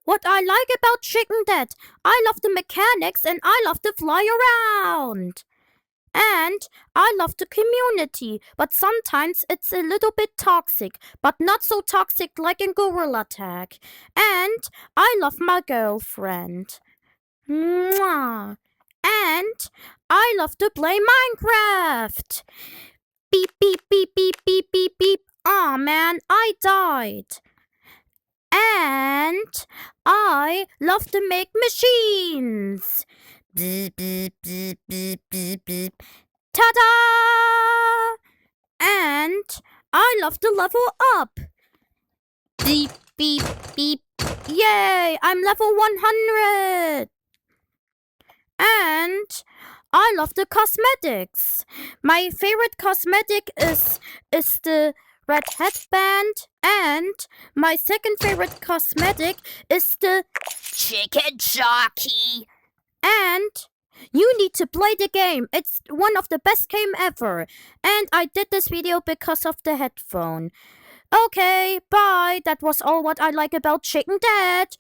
What I like about Chicken Dead, I love the mechanics and I love to fly around. And I love the community, but sometimes it's a little bit toxic, but not so toxic like in Gorilla Tag. And I love my girlfriend. Mwah. And I love to play Minecraft. Beep, beep, beep, beep, beep, beep, beep. Aw, man, I died. And I love to make machines. Beep, beep, beep, beep, beep, beep. Ta-da! And I love to level up. Beep, beep, beep. Yay, I'm level 100. And I love the cosmetics. My favorite cosmetic is the red headband, and my second favorite cosmetic is the chicken jockey. And you need to play the game. It's one of the best game ever. And I did this video because of the headphone. Okay, bye. That was all what I like about Chicken Dead.